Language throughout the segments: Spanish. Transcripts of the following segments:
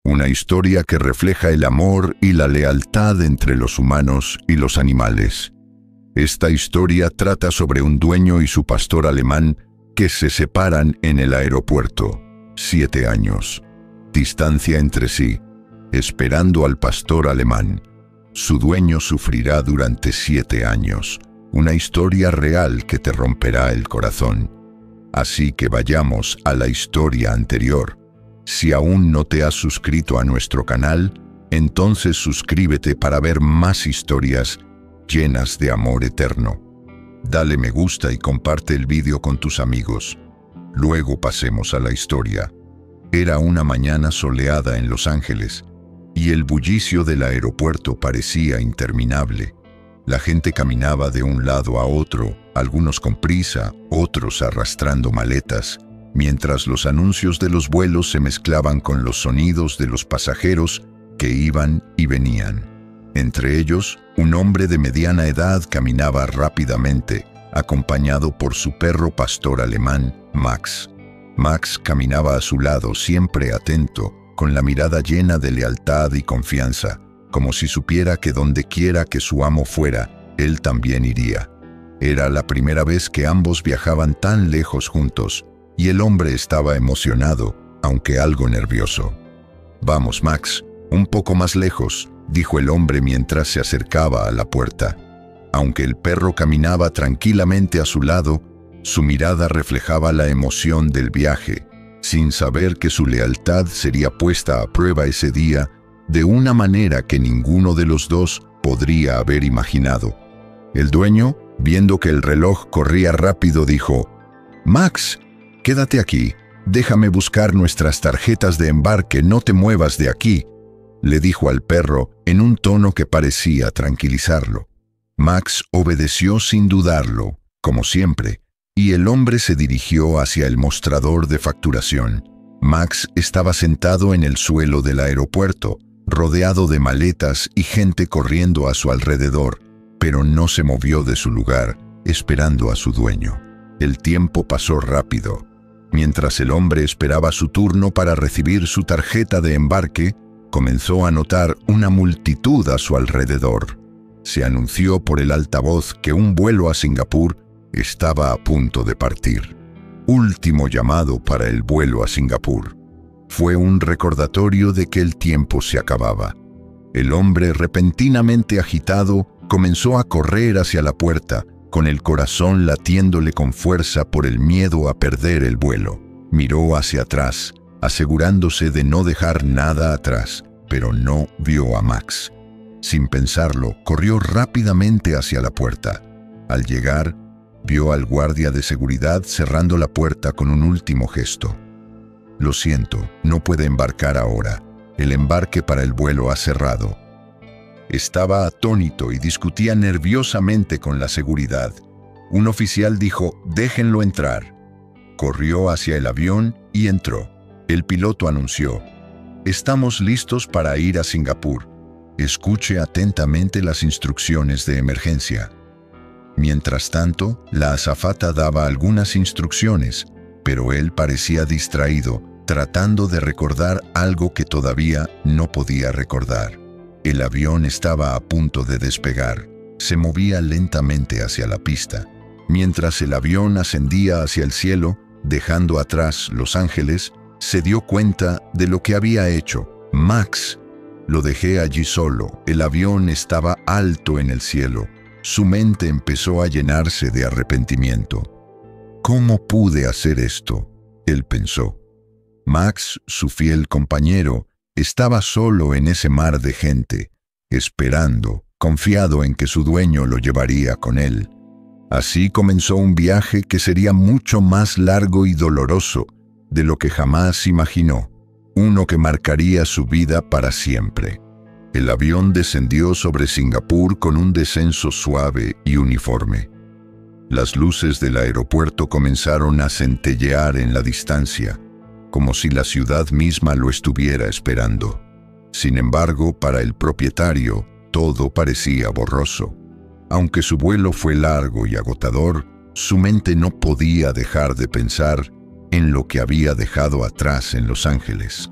una historia que refleja el amor y la lealtad entre los humanos y los animales. Esta historia trata sobre un dueño y su pastor alemán que se separan en el aeropuerto. 7 años. Distancia entre sí, esperando al pastor alemán. Su dueño sufrirá durante 7 años. Una historia real que te romperá el corazón. Así que vayamos a la historia anterior. Si aún no te has suscrito a nuestro canal, entonces suscríbete para ver más historias llenas de amor eterno. Dale me gusta y comparte el vídeo con tus amigos. Luego pasemos a la historia. Era una mañana soleada en Los Ángeles, y el bullicio del aeropuerto parecía interminable. La gente caminaba de un lado a otro, algunos con prisa, otros arrastrando maletas, mientras los anuncios de los vuelos se mezclaban con los sonidos de los pasajeros que iban y venían. Entre ellos, un hombre de mediana edad caminaba rápidamente, acompañado por su perro pastor alemán, Max. Max caminaba a su lado, siempre atento, con la mirada llena de lealtad y confianza, como si supiera que donde quiera que su amo fuera, él también iría. Era la primera vez que ambos viajaban tan lejos juntos, y el hombre estaba emocionado, aunque algo nervioso. «Vamos, Max, un poco más lejos», dijo el hombre mientras se acercaba a la puerta. Aunque el perro caminaba tranquilamente a su lado, su mirada reflejaba la emoción del viaje, sin saber que su lealtad sería puesta a prueba ese día de una manera que ninguno de los dos podría haber imaginado. El dueño, viendo que el reloj corría rápido, dijo: «Max, quédate aquí, déjame buscar nuestras tarjetas de embarque, no te muevas de aquí», le dijo al perro en un tono que parecía tranquilizarlo. Max obedeció sin dudarlo, como siempre, y el hombre se dirigió hacia el mostrador de facturación. Max estaba sentado en el suelo del aeropuerto, rodeado de maletas y gente corriendo a su alrededor, pero no se movió de su lugar, esperando a su dueño. El tiempo pasó rápido. Mientras el hombre esperaba su turno para recibir su tarjeta de embarque, comenzó a notar una multitud a su alrededor. Se anunció por el altavoz que un vuelo a Singapur estaba a punto de partir. Último llamado para el vuelo a Singapur. Fue un recordatorio de que el tiempo se acababa. El hombre, repentinamente agitado, comenzó a correr hacia la puerta, con el corazón latiéndole con fuerza por el miedo a perder el vuelo. Miró hacia atrás, asegurándose de no dejar nada atrás, pero no vio a Max. Sin pensarlo, corrió rápidamente hacia la puerta. Al llegar, vio al guardia de seguridad cerrando la puerta con un último gesto. «Lo siento, no puede embarcar ahora. El embarque para el vuelo ha cerrado». Estaba atónito y discutía nerviosamente con la seguridad. Un oficial dijo: «Déjenlo entrar». Corrió hacia el avión y entró. El piloto anunció: «Estamos listos para ir a Singapur. Escuche atentamente las instrucciones de emergencia». Mientras tanto, la azafata daba algunas instrucciones, pero él parecía distraído, tratando de recordar algo que todavía no podía recordar. El avión estaba a punto de despegar. Se movía lentamente hacia la pista. Mientras el avión ascendía hacia el cielo, dejando atrás Los Ángeles, se dio cuenta de lo que había hecho. «Max, lo dejé allí solo. El avión estaba alto en el cielo». Su mente empezó a llenarse de arrepentimiento. «¿Cómo pude hacer esto?», él pensó. Max, su fiel compañero, estaba solo en ese mar de gente, esperando, confiado en que su dueño lo llevaría con él. Así comenzó un viaje que sería mucho más largo y doloroso de lo que jamás imaginó, uno que marcaría su vida para siempre. El avión descendió sobre Singapur con un descenso suave y uniforme. Las luces del aeropuerto comenzaron a centellear en la distancia, como si la ciudad misma lo estuviera esperando. Sin embargo, para el propietario, todo parecía borroso. Aunque su vuelo fue largo y agotador, su mente no podía dejar de pensar en lo que había dejado atrás en Los Ángeles.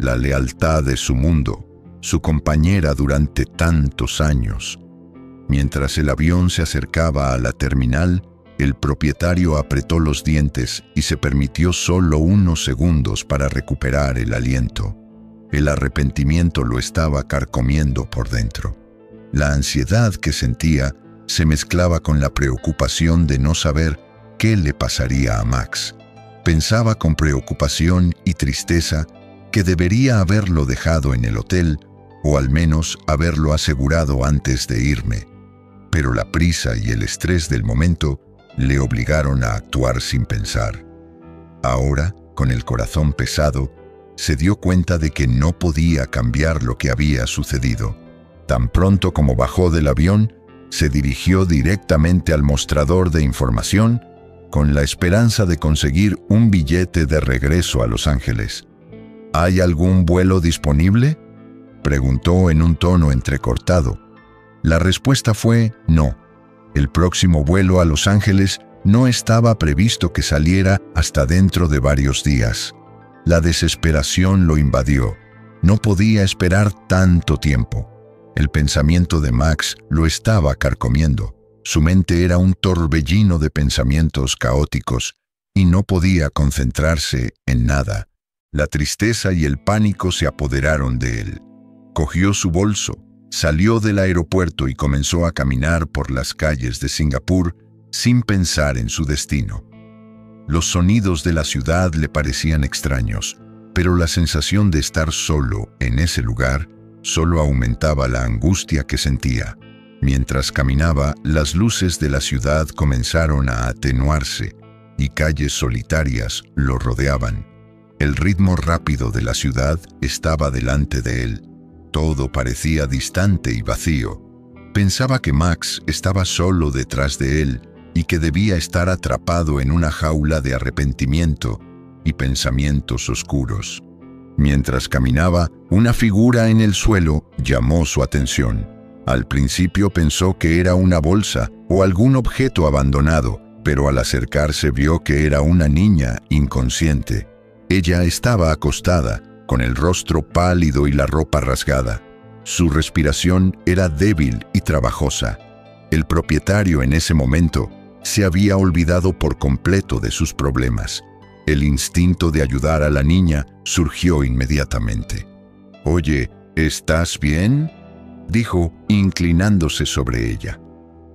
la lealtad de su mundo, su compañera durante tantos años. Mientras el avión se acercaba a la terminal, el propietario apretó los dientes y se permitió solo unos segundos para recuperar el aliento. El arrepentimiento lo estaba carcomiendo por dentro. La ansiedad que sentía se mezclaba con la preocupación de no saber qué le pasaría a Max. Pensaba con preocupación y tristeza que debería haberlo dejado en el hotel o al menos haberlo asegurado antes de irme. Pero la prisa y el estrés del momento le obligaron a actuar sin pensar. Ahora, con el corazón pesado, se dio cuenta de que no podía cambiar lo que había sucedido. Tan pronto como bajó del avión, se dirigió directamente al mostrador de información con la esperanza de conseguir un billete de regreso a Los Ángeles. ¿Hay algún vuelo disponible?, preguntó en un tono entrecortado. La respuesta fue no. El próximo vuelo a Los Ángeles no estaba previsto que saliera hasta dentro de varios días. La desesperación lo invadió. No podía esperar tanto tiempo. El pensamiento de Max lo estaba carcomiendo. Su mente era un torbellino de pensamientos caóticos y no podía concentrarse en nada. La tristeza y el pánico se apoderaron de él. Cogió su bolso, salió del aeropuerto y comenzó a caminar por las calles de Singapur sin pensar en su destino. Los sonidos de la ciudad le parecían extraños, pero la sensación de estar solo en ese lugar solo aumentaba la angustia que sentía. Mientras caminaba, las luces de la ciudad comenzaron a atenuarse y calles solitarias lo rodeaban. El ritmo rápido de la ciudad estaba delante de él. Todo parecía distante y vacío. Pensaba que Max estaba solo detrás de él y que debía estar atrapado en una jaula de arrepentimiento y pensamientos oscuros. Mientras caminaba, una figura en el suelo llamó su atención. Al principio pensó que era una bolsa o algún objeto abandonado, pero al acercarse vio que era una niña inconsciente. Ella estaba acostada, con el rostro pálido y la ropa rasgada. Su respiración era débil y trabajosa. El propietario en ese momento se había olvidado por completo de sus problemas. El instinto de ayudar a la niña surgió inmediatamente. «Oye, ¿estás bien?», dijo, inclinándose sobre ella.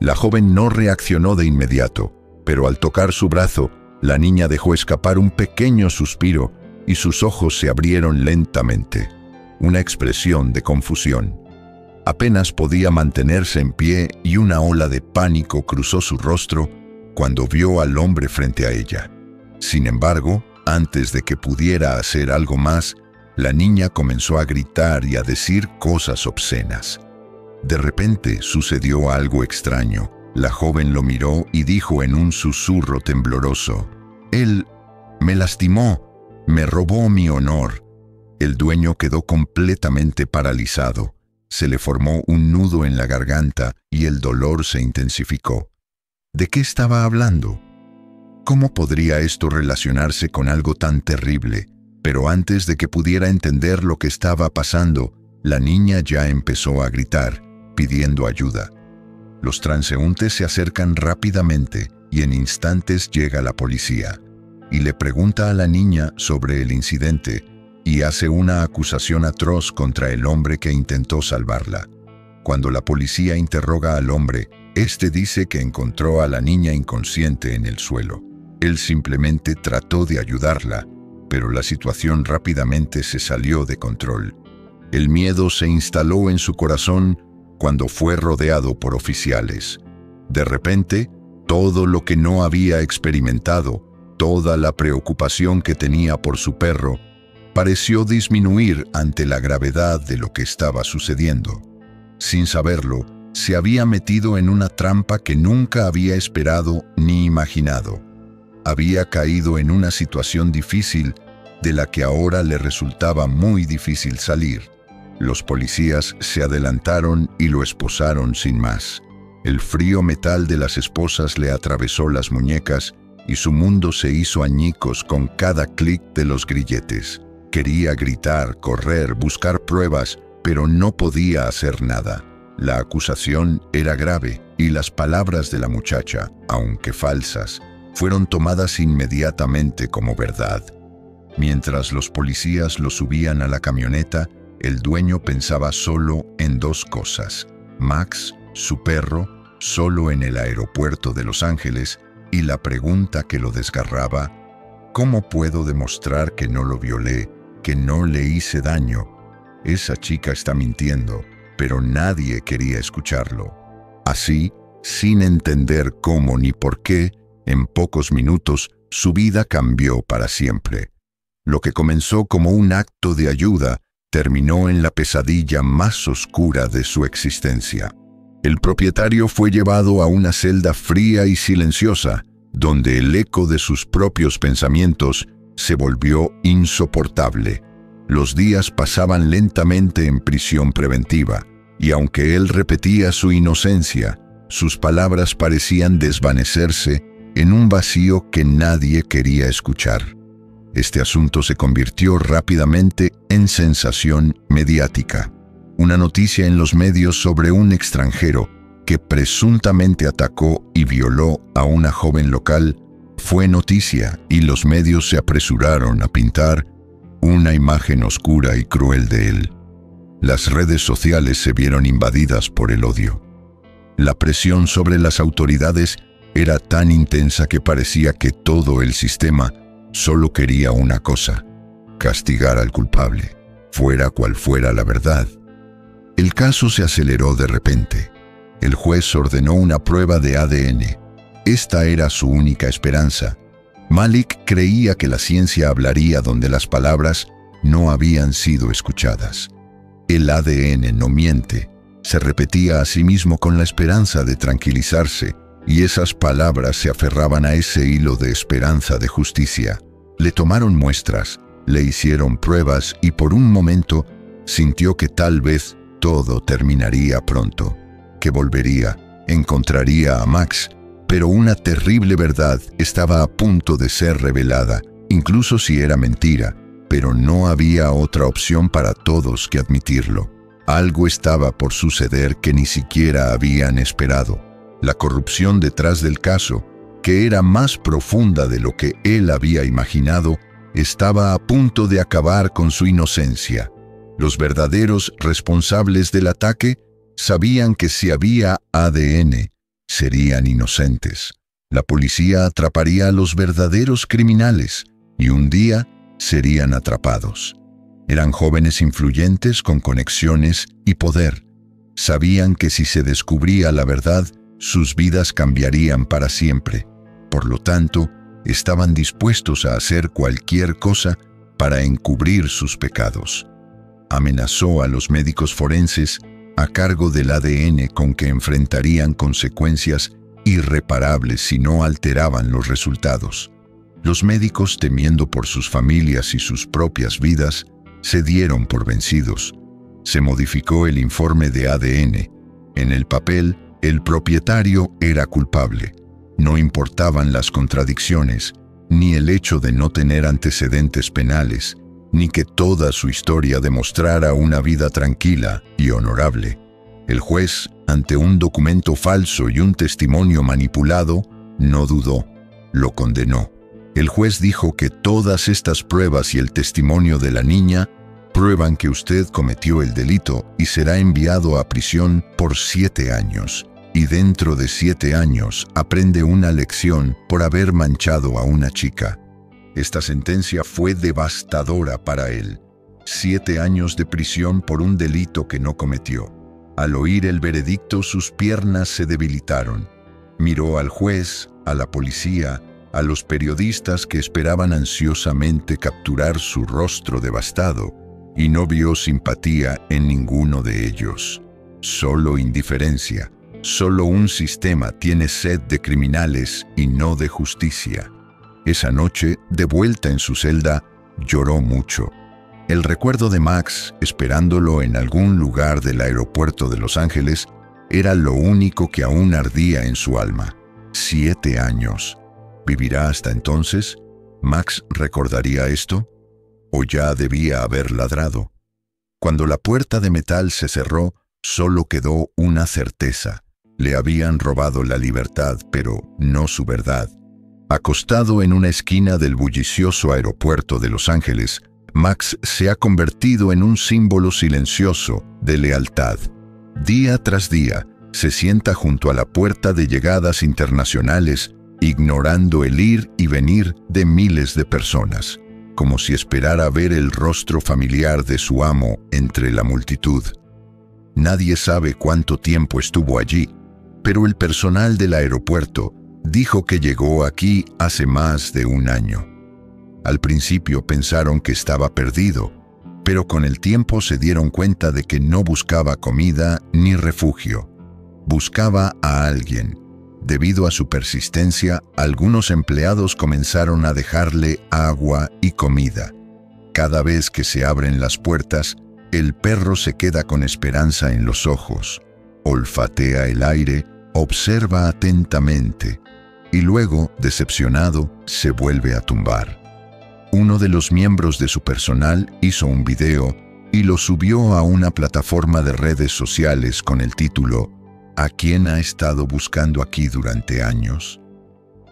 La joven no reaccionó de inmediato, pero al tocar su brazo, la niña dejó escapar un pequeño suspiro y sus ojos se abrieron lentamente. Una expresión de confusión. Apenas podía mantenerse en pie y una ola de pánico cruzó su rostro cuando vio al hombre frente a ella. Sin embargo, antes de que pudiera hacer algo más, la niña comenzó a gritar y a decir cosas obscenas. De repente sucedió algo extraño. La joven lo miró y dijo en un susurro tembloroso: «Él me lastimó, me robó mi honor». El dueño quedó completamente paralizado. Se le formó un nudo en la garganta y el dolor se intensificó. ¿De qué estaba hablando? ¿Cómo podría esto relacionarse con algo tan terrible? Pero antes de que pudiera entender lo que estaba pasando, la niña ya empezó a gritar, pidiendo ayuda. Los transeúntes se acercan rápidamente y en instantes llega la policía. Y le pregunta a la niña sobre el incidente y hace una acusación atroz contra el hombre que intentó salvarla. Cuando la policía interroga al hombre, este dice que encontró a la niña inconsciente en el suelo. Él simplemente trató de ayudarla, pero la situación rápidamente se salió de control. El miedo se instaló en su corazón cuando fue rodeado por oficiales. De repente, todo lo que no había experimentado, toda la preocupación que tenía por su perro, pareció disminuir ante la gravedad de lo que estaba sucediendo. Sin saberlo, se había metido en una trampa que nunca había esperado ni imaginado. Había caído en una situación difícil de la que ahora le resultaba muy difícil salir. Los policías se adelantaron y lo esposaron sin más. El frío metal de las esposas le atravesó las muñecas y su mundo se hizo añicos con cada clic de los grilletes. Quería gritar, correr, buscar pruebas, pero no podía hacer nada. La acusación era grave y las palabras de la muchacha, aunque falsas, fueron tomadas inmediatamente como verdad. Mientras los policías lo subían a la camioneta, el dueño pensaba solo en dos cosas: Max, su perro, solo en el aeropuerto de Los Ángeles, y la pregunta que lo desgarraba: ¿cómo puedo demostrar que no lo violé, que no le hice daño? Esa chica está mintiendo, pero nadie quería escucharlo. Así, sin entender cómo ni por qué, en pocos minutos su vida cambió para siempre. Lo que comenzó como un acto de ayuda terminó en la pesadilla más oscura de su existencia. El propietario fue llevado a una celda fría y silenciosa, donde el eco de sus propios pensamientos se volvió insoportable. Los días pasaban lentamente en prisión preventiva, y aunque él repetía su inocencia, sus palabras parecían desvanecerse en un vacío que nadie quería escuchar. Este asunto se convirtió rápidamente en sensación mediática. Una noticia en los medios sobre un extranjero que presuntamente atacó y violó a una joven local fue noticia, y los medios se apresuraron a pintar una imagen oscura y cruel de él. Las redes sociales se vieron invadidas por el odio. La presión sobre las autoridades era tan intensa que parecía que todo el sistema solo quería una cosa: castigar al culpable, fuera cual fuera la verdad. El caso se aceleró de repente. El juez ordenó una prueba de ADN. Esta era su única esperanza. Malik creía que la ciencia hablaría donde las palabras no habían sido escuchadas. El ADN no miente, se repetía a sí mismo con la esperanza de tranquilizarse, y esas palabras se aferraban a ese hilo de esperanza de justicia. Le tomaron muestras, le hicieron pruebas y por un momento sintió que tal vez todo terminaría pronto, que volvería, encontraría a Max, pero una terrible verdad estaba a punto de ser revelada, incluso si era mentira, pero no había otra opción para todos que admitirlo. Algo estaba por suceder que ni siquiera habían esperado. La corrupción detrás del caso, que era más profunda de lo que él había imaginado, estaba a punto de acabar con su inocencia. Los verdaderos responsables del ataque sabían que si había ADN, serían inocentes. La policía atraparía a los verdaderos criminales y un día serían atrapados. Eran jóvenes influyentes con conexiones y poder. Sabían que si se descubría la verdad, sus vidas cambiarían para siempre. Por lo tanto, estaban dispuestos a hacer cualquier cosa para encubrir sus pecados. Amenazó a los médicos forenses a cargo del ADN con que enfrentarían consecuencias irreparables si no alteraban los resultados. Los médicos, temiendo por sus familias y sus propias vidas, se dieron por vencidos. Se modificó el informe de ADN. En el papel, el propietario era culpable. No importaban las contradicciones, ni el hecho de no tener antecedentes penales, ni que toda su historia demostrara una vida tranquila y honorable. El juez, ante un documento falso y un testimonio manipulado, no dudó, lo condenó. El juez dijo que todas estas pruebas y el testimonio de la niña prueban que usted cometió el delito y será enviado a prisión por 7 años. Y dentro de 7 años aprende una lección por haber manchado a una chica. Esta sentencia fue devastadora para él. 7 años de prisión por un delito que no cometió. Al oír el veredicto, sus piernas se debilitaron. Miró al juez, a la policía, a los periodistas que esperaban ansiosamente capturar su rostro devastado, y no vio simpatía en ninguno de ellos. Solo indiferencia. Solo un sistema tiene sed de criminales y no de justicia. Esa noche, de vuelta en su celda, lloró mucho. El recuerdo de Max, esperándolo en algún lugar del aeropuerto de Los Ángeles, era lo único que aún ardía en su alma. 7 años. ¿Vivirá hasta entonces? ¿Max recordaría esto? o ya debía haber ladrado. Cuando la puerta de metal se cerró, solo quedó una certeza. Le habían robado la libertad, pero no su verdad. Acostado en una esquina del bullicioso aeropuerto de Los Ángeles, Max se ha convertido en un símbolo silencioso de lealtad. Día tras día, se sienta junto a la puerta de llegadas internacionales, ignorando el ir y venir de miles de personas, como si esperara ver el rostro familiar de su amo entre la multitud. Nadie sabe cuánto tiempo estuvo allí, pero el personal del aeropuerto dijo que llegó aquí hace más de un año. Al principio pensaron que estaba perdido, pero con el tiempo se dieron cuenta de que no buscaba comida ni refugio. Buscaba a alguien. Debido a su persistencia, algunos empleados comenzaron a dejarle agua y comida. Cada vez que se abren las puertas, el perro se queda con esperanza en los ojos, olfatea el aire, observa atentamente y luego, decepcionado, se vuelve a tumbar. Uno de los miembros de su personal hizo un video y lo subió a una plataforma de redes sociales con el título ¿A quién ha estado buscando aquí durante años?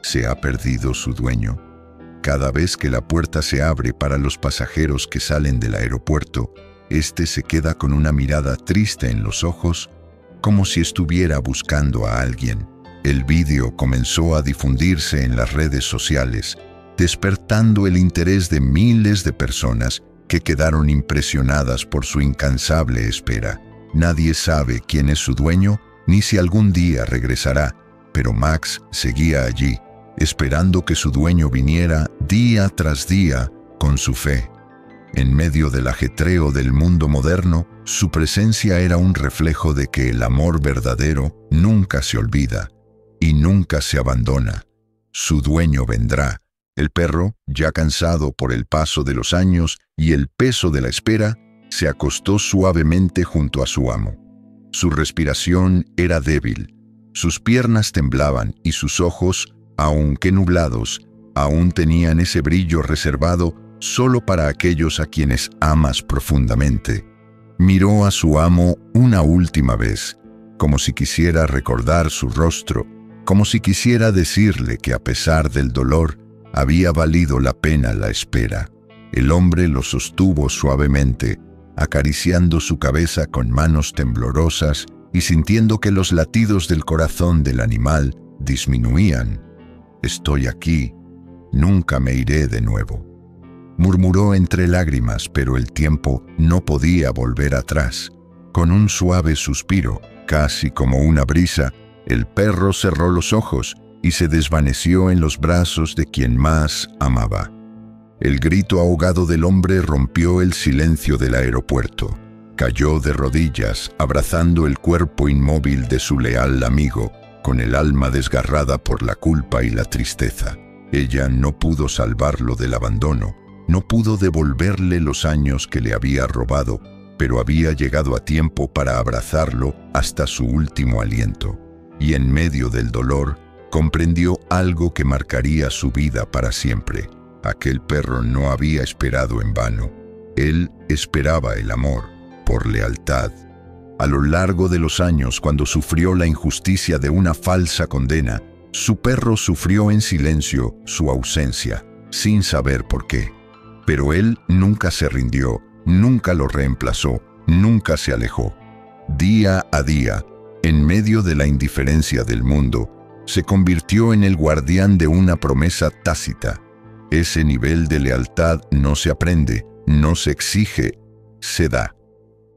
Se ha perdido su dueño. Cada vez que la puerta se abre para los pasajeros que salen del aeropuerto, este se queda con una mirada triste en los ojos, como si estuviera buscando a alguien. El vídeo comenzó a difundirse en las redes sociales, despertando el interés de miles de personas que quedaron impresionadas por su incansable espera. Nadie sabe quién es su dueño, ni si algún día regresará, pero Max seguía allí, esperando que su dueño viniera día tras día con su fe. En medio del ajetreo del mundo moderno, su presencia era un reflejo de que el amor verdadero nunca se olvida y nunca se abandona. Su dueño vendrá. El perro, ya cansado por el paso de los años y el peso de la espera, se acostó suavemente junto a su amo. Su respiración era débil, sus piernas temblaban y sus ojos, aunque nublados, aún tenían ese brillo reservado solo para aquellos a quienes amas profundamente. Miró a su amo una última vez, como si quisiera recordar su rostro, como si quisiera decirle que a pesar del dolor, había valido la pena la espera. El hombre lo sostuvo suavemente, acariciando su cabeza con manos temblorosas y sintiendo que los latidos del corazón del animal disminuían. «Estoy aquí, nunca me iré de nuevo», murmuró entre lágrimas, pero el tiempo no podía volver atrás. Con un suave suspiro, casi como una brisa, el perro cerró los ojos y se desvaneció en los brazos de quien más amaba. El grito ahogado del hombre rompió el silencio del aeropuerto. Cayó de rodillas, abrazando el cuerpo inmóvil de su leal amigo, con el alma desgarrada por la culpa y la tristeza. Ella no pudo salvarlo del abandono, no pudo devolverle los años que le había robado, pero había llegado a tiempo para abrazarlo hasta su último aliento. Y en medio del dolor, comprendió algo que marcaría su vida para siempre. Aquel perro no había esperado en vano. Él esperaba el amor, por lealtad. A lo largo de los años, cuando sufrió la injusticia de una falsa condena, su perro sufrió en silencio su ausencia, sin saber por qué. Pero él nunca se rindió, nunca lo reemplazó, nunca se alejó. Día a día, en medio de la indiferencia del mundo, se convirtió en el guardián de una promesa tácita. Ese nivel de lealtad no se aprende, no se exige, se da.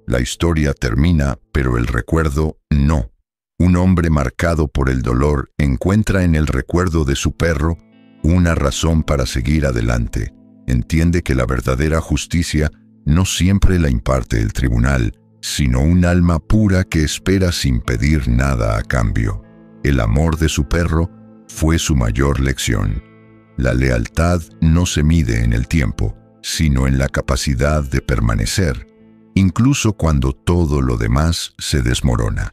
La historia termina, pero el recuerdo no. Un hombre marcado por el dolor encuentra en el recuerdo de su perro una razón para seguir adelante. Entiende que la verdadera justicia no siempre la imparte el tribunal, sino un alma pura que espera sin pedir nada a cambio. El amor de su perro fue su mayor lección. La lealtad no se mide en el tiempo, sino en la capacidad de permanecer, incluso cuando todo lo demás se desmorona.